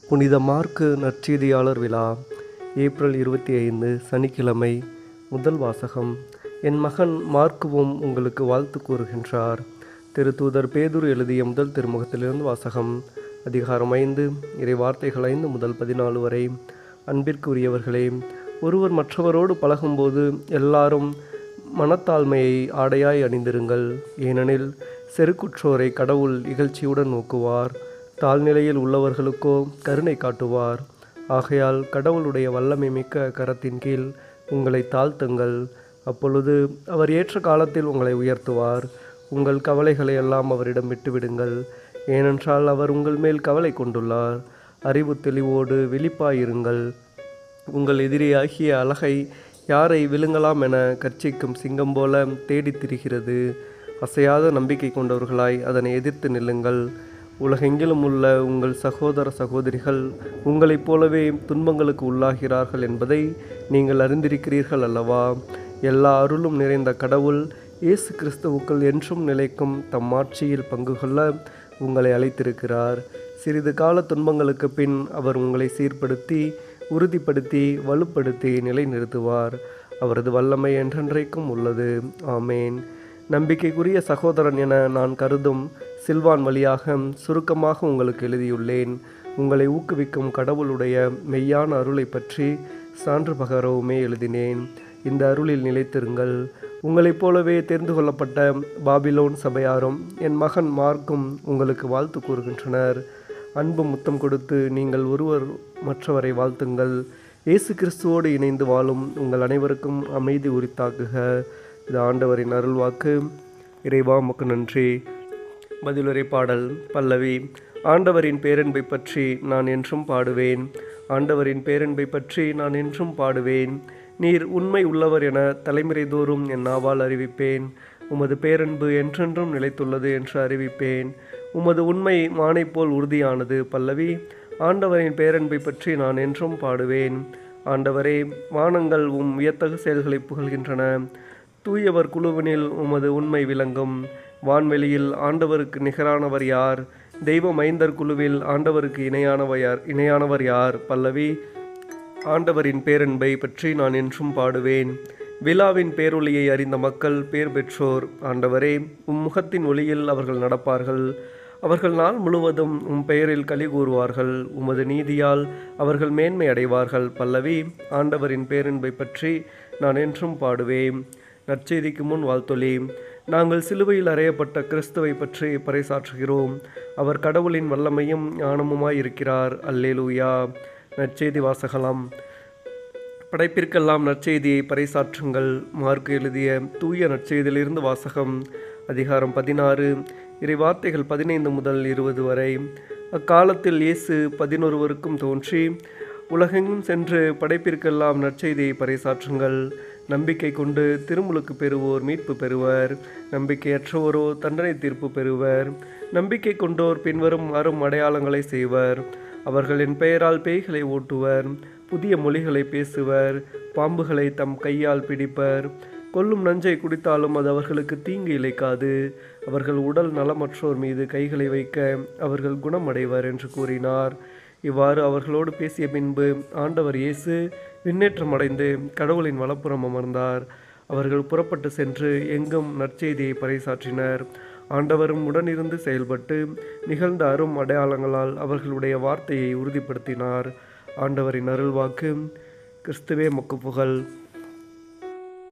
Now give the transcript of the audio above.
புனித மார்க்கு நற்செய்தியாளர் விழா ஏப்ரல் 25 சனிக்கிழமை. முதல் வாசகம். என் மகன் மார்க்குவும் உங்களுக்கு வாழ்த்து கூறுகின்றார். திருத்தூதர் பேதுரு எழுதிய முதல் திருமுகத்திலிருந்து வாசகம். அதிகாரம் 5 இறை வார்த்தைகள் 5 முதல் 14 வரை. அன்பிற்குரியவர்களே, ஒருவர் மற்றவரோடு பழகும்போது எல்லாரும் மனத்தாழ்மையை ஆடையாய் அணிந்திருங்கள். ஏனெனில் செருக்குற்றோரை கடவுள் இகழ்ச்சியுடன் நோக்குவார், தாழ்நிலையில் உள்ளவர்களுக்கோ கருணை காட்டுவார். ஆகையால் கடவுளுடைய வல்லமை மிக்க கரத்தின் கீழ் உங்களை தாழ்த்துங்கள். அப்பொழுது அவர் ஏற்ற காலத்தில் உங்களை உயர்த்துவார். உங்கள் கவலைகளை எல்லாம் அவரிடம் விட்டுவிடுங்கள், ஏனென்றால் அவர் உங்கள் மேல் கவலை கொண்டுள்ளார். அறிவு தெளிவோடு விழிப்பாயிருங்கள். உங்கள் எதிரியாகிய அழகை யாரை விழுங்கலாம் என கர்ச்சிக்கும் சிங்கம் போல தேடித் திரிகிறது. அசையாத நம்பிக்கை கொண்டவர்களாய் அதனை எதிர்த்து நில்லுங்கள். உலகெங்கிலும் உள்ள உங்கள் சகோதர சகோதரிகள் உங்களைப் போலவே துன்பங்களுக்கு உள்ளாகிறார்கள் என்பதை நீங்கள் அறிந்திருக்கிறீர்கள் அல்லவா? எல்லா அருளும் நிறைந்த கடவுள் இயேசு கிறிஸ்துவுக்குள் என்றும் நிலைக்கும் தம் ஆட்சியில் பங்கு கொள்ள உங்களை அழைத்திருக்கிறார். சிறிது கால துன்பங்களுக்கு பின் அவர் உங்களை சீர்படுத்தி, உறுதிப்படுத்தி, வலுப்படுத்தி நிலைநிறுத்துவார். அவரது வல்லமை என்றென்றைக்கும் உள்ளது. ஆமேன். நம்பிக்கைக்குரிய சகோதரன் என நான் கருதும் சில்வான் வழியாக சுருக்கமாக உங்களுக்கு எழுதியுள்ளேன். உங்களை ஊக்குவிக்கும் கடவுளுடைய மெய்யான அருளை பற்றி சான்று பகரவுமே எழுதினேன். இந்த அருளில் நிலைத்திருங்கள். உங்களைப் போலவே தெரிந்து கொள்ளப்பட்ட பாபிலோன் சபையாரும் என் மகன் மார்க்கும் உங்களுக்கு வாழ்த்து கூறுகின்றனர். அன்பு முத்தம் கொடுத்து நீங்கள் ஒருவர் மற்றவரை வாழ்த்துங்கள். இயேசு கிறிஸ்துவோடு இணைந்து வாழும் உங்கள் அனைவருக்கும் அமைதி உரித்தாக்குக. இது ஆண்டவரின் அருள்வாக்கு. இறைவா உமக்கு நன்றி. பதிலுரை பாடல். பல்லவி. ஆண்டவரின் பேரன்பை பற்றி நான் என்றும் பாடுவேன். ஆண்டவரின் பேரன்பை பற்றி நான் என்றும் பாடுவேன். நீர் உண்மை உள்ளவர் என தலைமுறை தோறும் என் நாவால் அறிவிப்பேன். உமது பேரன்பு என்றென்றும் நிலைத்துள்ளது என்று அறிவிப்பேன். உமது உண்மை மானை போல் உறுதியானது. பல்லவி. ஆண்டவரின் பேரன்பை பற்றி நான் என்றும் பாடுவேன். ஆண்டவரே, வானங்கள் உம் வியத்தகு செயல்களை புகழ்கின்றன. தூயவர் குழுவினில் உமது உண்மை விளங்கும். வான்வெளியில் ஆண்டவருக்கு நிகரானவர் யார்? தெய்வ மைந்தர் குழுவில் ஆண்டவருக்கு இணையானவர் யார்? பல்லவி. ஆண்டவரின் பேரன்பை பற்றி நான் என்றும் பாடுவேன். விழாவின் பேரொளியை அறிந்த மக்கள் பேர் பெற்றோர். ஆண்டவரே, உம் முகத்தின் ஒளியில் அவர்கள் நடப்பார்கள். அவர்கள் நாள் முழுவதும் உம் பெயரில் களி கூறுவார்கள். உமது நீதியால் அவர்கள் மேன்மை அடைவார்கள். பல்லவி. ஆண்டவரின் பேரன்பை பற்றி நான் என்றும் பாடுவேன். நற்செய்திக்கு முன் வாழ்த்தொலி. நாங்கள் சிலுவையில் அறையப்பட்ட கிறிஸ்துவை பற்றி பறைசாற்றுகிறோம். அவர் கடவுளின் வல்லமையும் ஞானமுமாய் இருக்கிறார். அல்லேலூயா. நற்செய்தி வாசகலாம். படைப்பிற்கெல்லாம் நற்செய்தியை பறைசாற்றுங்கள். மார்க்கு எழுதிய தூய நற்செய்தியிலிருந்து வாசகம். அதிகாரம் 16 இறை வார்த்தைகள் 15 முதல் 20 வரை. அக்காலத்தில் இயேசு 11 தோன்றி, உலகெங்கும் சென்று படைப்பிற்கெல்லாம் நற்செய்தியை பறைசாற்றுங்கள். நம்பிக்கை கொண்டு திருமுழுக்கு பெறுவோர் மீட்பு பெறுவர். நம்பிக்கையற்றோரோ தண்டனை தீர்ப்பு பெறுவர். நம்பிக்கை கொண்டோர் பின்வரும் அரும் அடையாளங்களை செய்வர். அவர்கள் என் பெயரால் பேய்களை ஓட்டுவர். புதிய மொழிகளை பேசுவர். பாம்புகளை தம் கையால் பிடிப்பர். கொல்லும் நஞ்சை குடித்தாலும் அது அவர்களுக்கு தீங்கு இழைக்காது. அவர்கள் உடல் நலமற்றோர் மீது கைகளை வைக்க அவர்கள் குணமடைவர் என்று கூறினார். இவ்வாறு அவர்களோடு பேசிய பின்பு ஆண்டவர் இயேசு விண்ணேற்றம் அடைந்து கடவுளின் வலப்புறம் அமர்ந்தார். அவர்கள் புறப்பட்டு சென்று எங்கும் நற்செய்தியை பறைசாற்றினர். ஆண்டவரும் உடனிருந்து செயல்பட்டு நிகழ்ந்த அரும் அடையாளங்களால் அவர்களுடைய வார்த்தையை உறுதிப்படுத்தினார். ஆண்டவரின் அருள்வாக்கு. கிறிஸ்துவே மக்கு புகழ்.